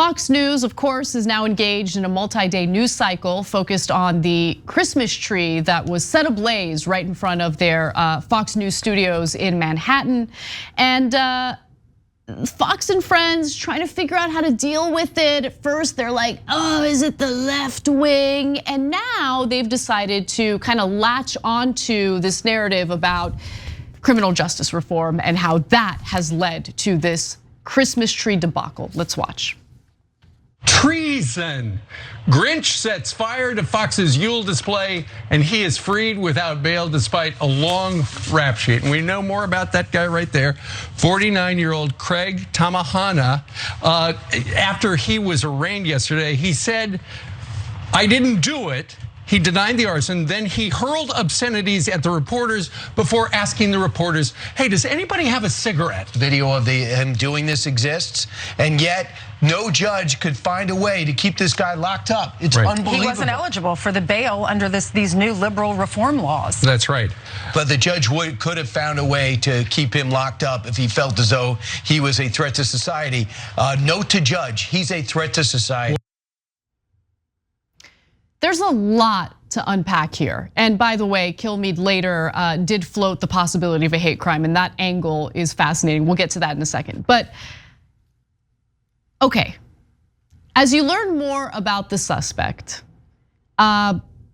Fox News, of course, is now engaged in a multi-day news cycle focused on the Christmas tree that was set ablaze right in front of their Fox News studios in Manhattan. And Fox and Friends trying to figure out how to deal with it. At first, they're like, oh, is it the left wing? And now they've decided to kind of latch onto this narrative about criminal justice reform and how that has led to this Christmas tree debacle. Let's watch. Treason. Grinch sets fire to Fox's Yule display and he is freed without bail despite a long rap sheet. And we know more about that guy right there, 49-year-old Craig Tomanaha. After he was arraigned yesterday, he said, I didn't do it. He denied the arson, then he hurled obscenities at the reporters before asking the reporters, hey, does anybody have a cigarette? Video of him doing this exists, and yet no judge could find a way to keep this guy locked up. It's unbelievable. He wasn't eligible for the bail under these new liberal reform laws. That's right. But the judge could have found a way to keep him locked up if he felt as though he was a threat to society. Note to judge, he's a threat to society. There's a lot to unpack here. And by the way, Kilmeade later did float the possibility of a hate crime, and that angle is fascinating. We'll get to that in a second. But okay, as you learn more about the suspect,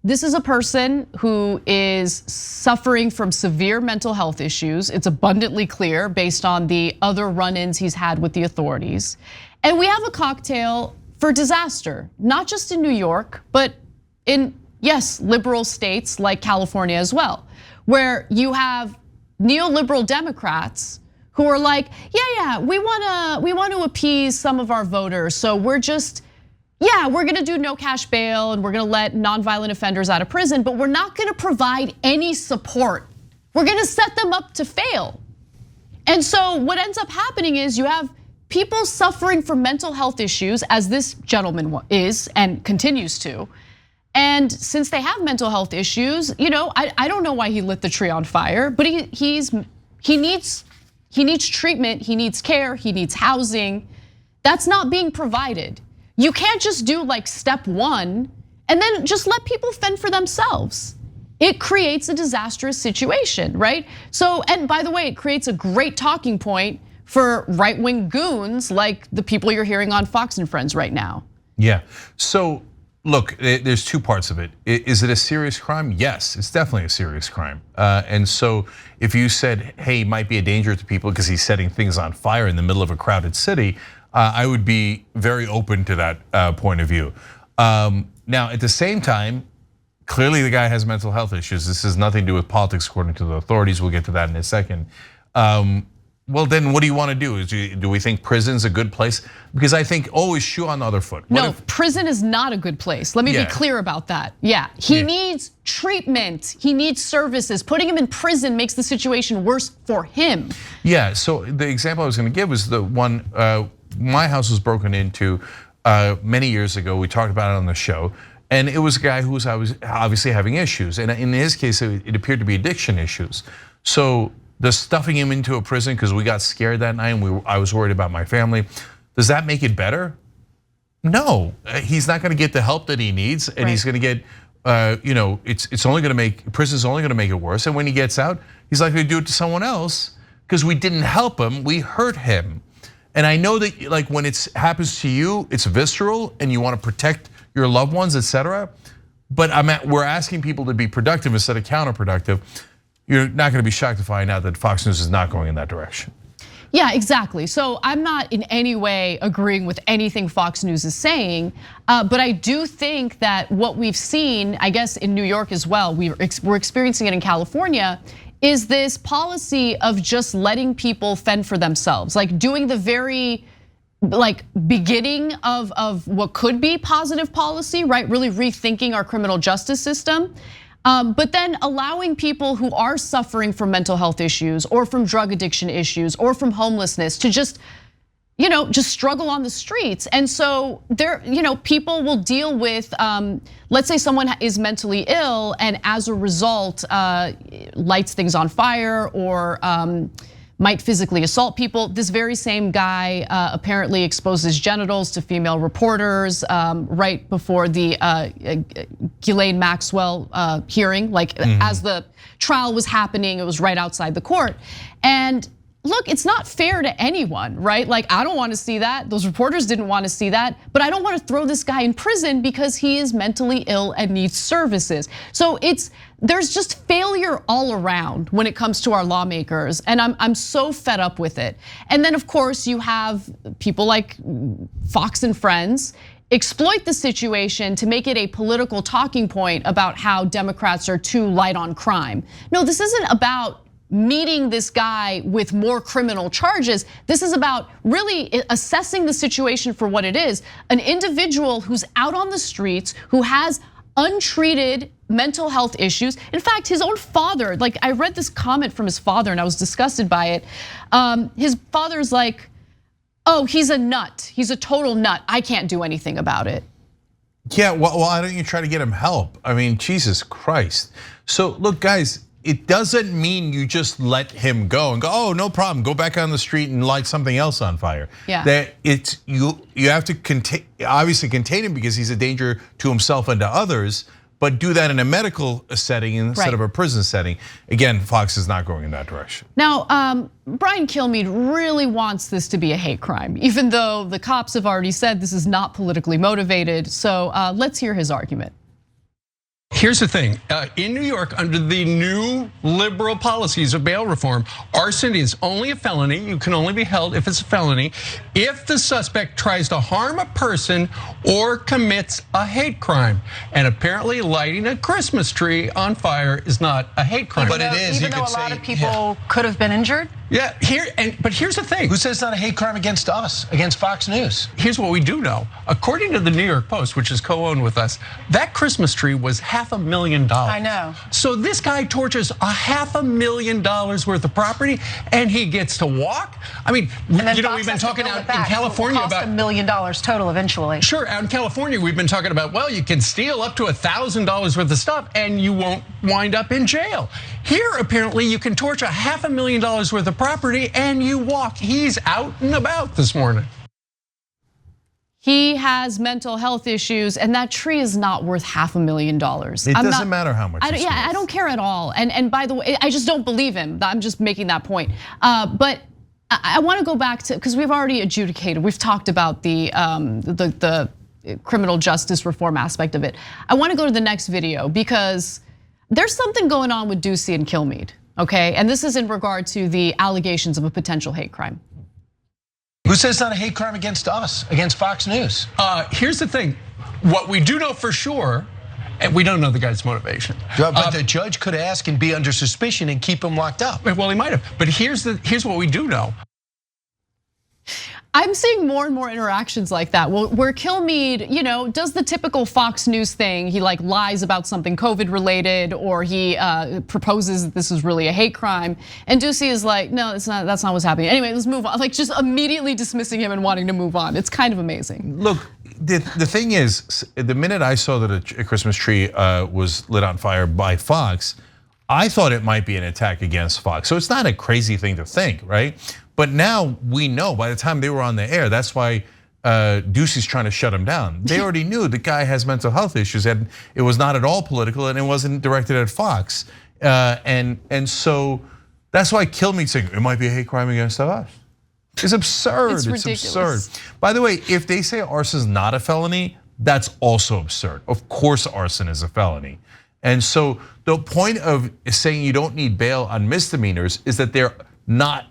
this is a person who is suffering from severe mental health issues. It's abundantly clear based on the other run-ins he's had with the authorities. And we have a cocktail for disaster, not just in New York, but in, yes, liberal states like California as well, where you have neoliberal Democrats who are like, yeah, we want to appease some of our voters, so we're gonna do no cash bail and we're gonna let nonviolent offenders out of prison, but we're not gonna provide any support. We're gonna set them up to fail. And so what ends up happening is you have people suffering from mental health issues, as this gentleman is and continues to. And since they have mental health issues, I don't know why he lit the tree on fire, but he needs treatment, he needs care, he needs housing. That's not being provided. You can't just do like step one and then just let people fend for themselves. It creates a disastrous situation, right? So, and by the way, it creates a great talking point for right-wing goons like the people you're hearing on Fox and Friends right now. Yeah, so look, there's two parts of it. Is it a serious crime? Yes, it's definitely a serious crime. And so if you said, hey, he might be a danger to people because he's setting things on fire in the middle of a crowded city, I would be very open to that point of view. Now, at the same time, clearly the guy has mental health issues. This has nothing to do with politics, according to the authorities. We'll get to that in a second. Well, then what do you want to do? Do we think prison's a good place? Because I think always shoe on the other foot. No, prison is not a good place. Let me be clear about that. Yeah, he needs treatment. He needs services. Putting him in prison makes the situation worse for him. Yeah, so the example I was going to give was the one, my house was broken into many years ago. We talked about it on the show. And it was a guy who was obviously having issues. And in his case, it appeared to be addiction issues. So the stuffing him into a prison because we got scared that night and I was worried about my family. Does that make it better? No, he's not gonna get the help that he needs and he's gonna get, it's only gonna prison's only gonna make it worse. And when he gets out, he's likely to do it to someone else because we didn't help him, we hurt him. And I know that like when it happens to you, it's visceral and you wanna protect your loved ones, etc. But we're asking people to be productive instead of counterproductive. You're not gonna be shocked to find out that Fox News is not going in that direction. Yeah, exactly. So I'm not in any way agreeing with anything Fox News is saying, but I do think that what we've seen, I guess in New York as well, we're experiencing it in California, is this policy of just letting people fend for themselves, like doing the very beginning of what could be positive policy, right? Really rethinking our criminal justice system. But then allowing people who are suffering from mental health issues or from drug addiction issues or from homelessness to just struggle on the streets. And so people will deal with, let's say someone is mentally ill and as a result lights things on fire or might physically assault people. This very same guy apparently exposed his genitals to female reporters right before the Ghislaine Maxwell hearing. Like as the trial was happening, it was right outside the court. And look, it's not fair to anyone, right? Like, I don't want to see that. Those reporters didn't want to see that, but I don't want to throw this guy in prison because he is mentally ill and needs services. So there's just failure all around when it comes to our lawmakers, and I'm so fed up with it. And then of course you have people like Fox and Friends exploit the situation to make it a political talking point about how Democrats are too light on crime. No, this isn't about meeting this guy with more criminal charges. This is about really assessing the situation for what it is. An individual who's out on the streets, who has untreated mental health issues. In fact, his own father, like I read this comment from his father and I was disgusted by it. His father's like, oh, he's a nut. He's a total nut. I can't do anything about it. Yeah, well, why don't you try to get him help? I mean, Jesus Christ. So look, guys, it doesn't mean you just let him go and go, oh, no problem, go back on the street and light something else on fire. Yeah. That it's you have to obviously contain him because he's a danger to himself and to others, but do that in a medical setting instead of a prison setting. Again, Fox is not going in that direction. Now, Brian Kilmeade really wants this to be a hate crime, even though the cops have already said this is not politically motivated. So let's hear his argument. Here's the thing, in New York, under the new liberal policies of bail reform, arson is only a felony. You can only be held if it's a felony if the suspect tries to harm a person or commits a hate crime. And apparently lighting a Christmas tree on fire is not a hate crime. But it is, even though a lot of people could have been injured? Yeah, but here's the thing. Who says it's not a hate crime against us, against Fox News? Here's what we do know. According to the New York Post, which is co-owned with us, that Christmas tree was $500,000. I know. So this guy torches $500,000 worth of property and he gets to walk? I mean, we've been talking out in California about $1 million total eventually. Sure, out in California, we've been talking about, well, you can steal up to $1,000 worth of stuff and you won't wind up in jail. Here, apparently, you can torch $500,000 worth of property and you walk. He's out and about this morning. He has mental health issues, and that tree is not worth $500,000. It doesn't matter how much. I don't care at all. And by the way, I just don't believe him. I'm just making that point. But I want to go back to, because we've already adjudicated. We've talked about the criminal justice reform aspect of it. I want to go to the next video because there's something going on with Ducey and Kilmeade. Okay, and this is in regard to the allegations of a potential hate crime. Who says it's not a hate crime against us, against Fox News? Here's the thing, what we do know for sure, and we don't know the guy's motivation. But the judge could ask and be under suspicion and keep him locked up. Well, he might have, but here's what we do know. I'm seeing more and more interactions like that, where Kilmeade, does the typical Fox News thing. He like lies about something COVID related, or he proposes that this is really a hate crime. And Ducey is like, no, that's not what's happening. Anyway, let's move on. Like just immediately dismissing him and wanting to move on. It's kind of amazing. Look, the thing is, the minute I saw that a Christmas tree was lit on fire by Fox, I thought it might be an attack against Fox. So it's not a crazy thing to think, right? But now we know, by the time they were on the air, that's why Ducey's trying to shut him down. They already knew the guy has mental health issues, and it was not at all political, and it wasn't directed at Fox. And so that's why Kilmeade saying it might be a hate crime against us. It's absurd. It's ridiculous. Absurd. By the way, if they say arson is not a felony, that's also absurd. Of course, arson is a felony. And so the point of saying you don't need bail on misdemeanors is that they're not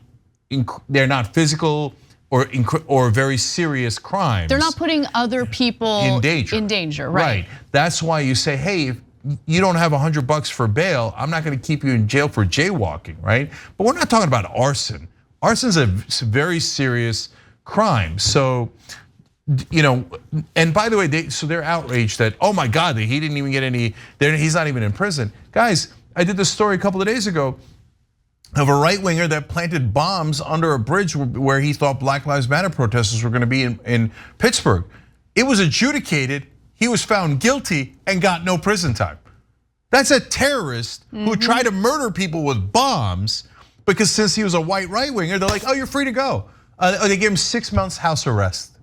physical or very serious crimes. They're not putting other people in danger, right? That's why you say, hey, if you don't have $100 for bail, I'm not going to keep you in jail for jaywalking, right? But we're not talking about arson. Arson's a very serious crime. So, and by the way, they're outraged that, oh my God, he didn't even get any. He's not even in prison, guys. I did this story a couple of days ago of a right-winger that planted bombs under a bridge where he thought Black Lives Matter protesters were gonna be in Pittsburgh. It was adjudicated, he was found guilty and got no prison time. That's a terrorist who tried to murder people with bombs, Because since he was a white right-winger, they're like, oh, you're free to go. They gave him 6 months house arrest.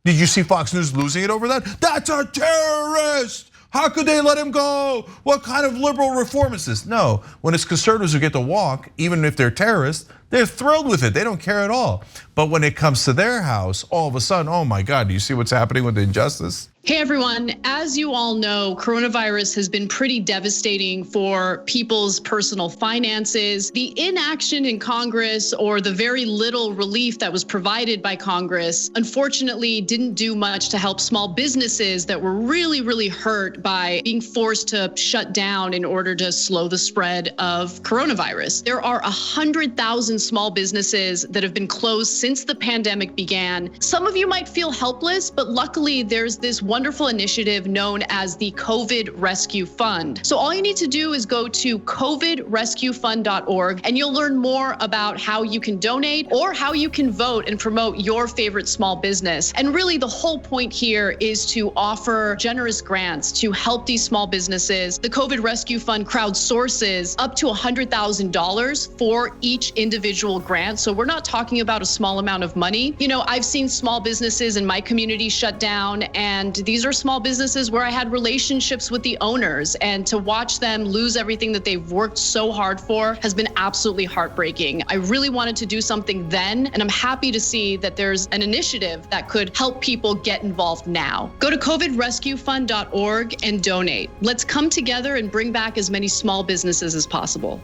Did you see Fox News losing it over that? That's a terrorist. How could they let him go? What kind of liberal reform is this? No, when it's conservatives who get to walk, even if they're terrorists, they're thrilled with it. They don't care at all. But when it comes to their house, all of a sudden, oh my God, do you see what's happening with the injustice? Hey everyone, as you all know, coronavirus has been pretty devastating for people's personal finances. The inaction in Congress or the very little relief that was provided by Congress, unfortunately didn't do much to help small businesses that were really, really hurt by being forced to shut down in order to slow the spread of coronavirus. There are 100,000 small businesses that have been closed since the pandemic began. Some of you might feel helpless, but luckily there's this wonderful initiative known as the COVID Rescue Fund. So all you need to do is go to covidrescuefund.org and you'll learn more about how you can donate or how you can vote and promote your favorite small business. And really the whole point here is to offer generous grants to help these small businesses. The COVID Rescue Fund crowdsources up to $100,000 for each individual grant. So we're not talking about a small amount of money. You know, I've seen small businesses in my community shut down, and these are small businesses where I had relationships with the owners, and to watch them lose everything that they've worked so hard for has been absolutely heartbreaking. I really wanted to do something then, and I'm happy to see that there's an initiative that could help people get involved now. Go to covidrescuefund.org and donate. Let's come together and bring back as many small businesses as possible.